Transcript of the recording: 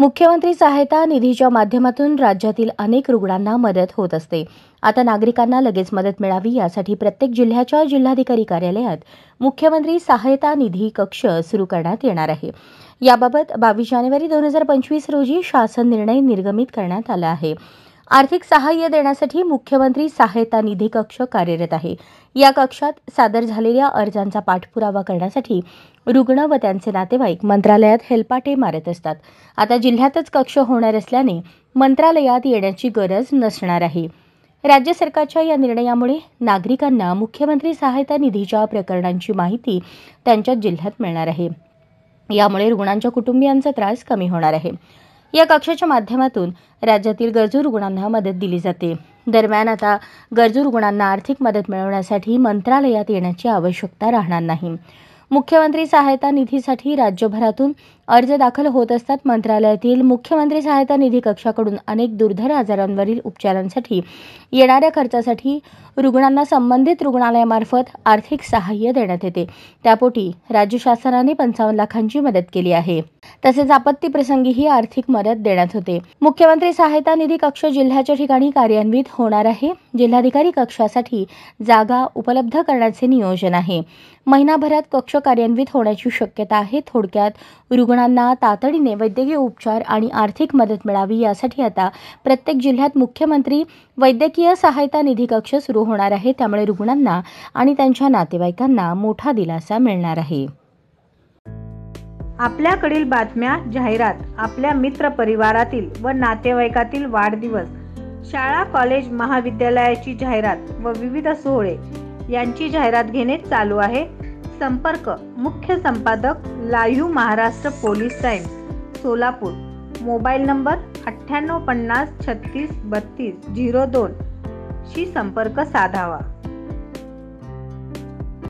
मुख्यमंत्री सहायता निधीच्या माध्यमातून राज्यातील अनेक रुग्णांना मदत होत असते। आता नागरिकांना लगेच मदत मिळावी यासाठी प्रत्येक जिल्ह्याच्या जिल्हाधिकारी कार्यालयात मुख्यमंत्री सहायता निधी कक्ष सुरू करण्यात येणार आहे। याबाबत 22 जानेवारी 2025 रोजी शासन निर्णय निर्गमित करण्यात आला आहे। आर्थिक सहाय्य देण्यासाठी मुख्यमंत्री सहायता निधी कक्ष कार्यरत आहे। या कक्षात सादर झालेल्या अर्जांचा पाठपुरावा करण्यासाठी रुग्ण व त्यांचे नातेवाईक मंत्रालयात हेलपाटे मारत असतात। आता जिल्ह्यातच कक्ष होणार असल्याने मंत्रालयात येण्याची गरज नसणार आहे। राज्य सरकारच्या या निर्णयामुळे नागरिकांना मुख्यमंत्री सहायता निधीच्या प्रकरणांची माहिती त्यांच्या जिल्ह्यात मिळणार आहे। यामुळे रुग्णांच्या कुटुंबियांचा त्रास कमी होणार आहे। या कक्षाच्या माध्यमातून राज्यातील गरजू रुग्णांना मदत दिली जाते। दरम्यान आता गरजू रुग्णांना आर्थिक मदत मिळवण्यासाठी मंत्रालयात येण्याची आवश्यकता राहणार नाही। मुख्यमंत्री सहायता निधीसाठी राज्यभरातून अर्ज दाखल होत असतात। मंत्रालयातील मुख्यमंत्री सहायता निधी कक्षाकडून अनेक दुर्धर आजारांवरील उपचारांसाठी येणाऱ्या खर्चासाठी रुग्णांना संबंधित रुग्णालयामार्फत आर्थिक सहाय्य देण्यात येते। त्यापोटी राज्य शासनाने 55 लाखांची मदत केली आहे। तसेच आपत्ती प्रसंगीही आर्थिक मदत देण्यात होते। मुख्यमंत्री सहायता निधी कक्ष जिल्ह्याच्या ठिकाणी कार्यान्वित होणार आहे। जिल्हाधिकारी कक्षासाठी जागा उपलब्ध करण्याचे नियोजन आहे। महिनाभरात कक्ष कार्यान्वित होण्याची शक्यता आहे। थोडक्यात रुग्णांना तातडीने वैद्यकीय उपचार आणि आर्थिक मदत मिळावी यासाठी आता प्रत्येक जिल्ह्यात मुख्यमंत्री वैद्यकीय सहायता निधी कक्ष सुरू होणार आहे। त्यामुळे रुग्णांना आणि त्यांच्या नातेवाईकांना मोठा दिलासा मिळणार आहे। आपल्याकडील बातम्या, जाहिरात, आपल्या मित्र परिवारातील व नातेवाईकातील वाढदिवस, शाळा, कॉलेज, महाविद्यालयाची जाहिरात व विविध सोहळे यांची जाहिरात घेणे चालू आहे। संपर्क मुख्य संपादक, live Maharashtra police times, Solapur. Mobile number 9850 36 32 02 शी संपर्क साधावा।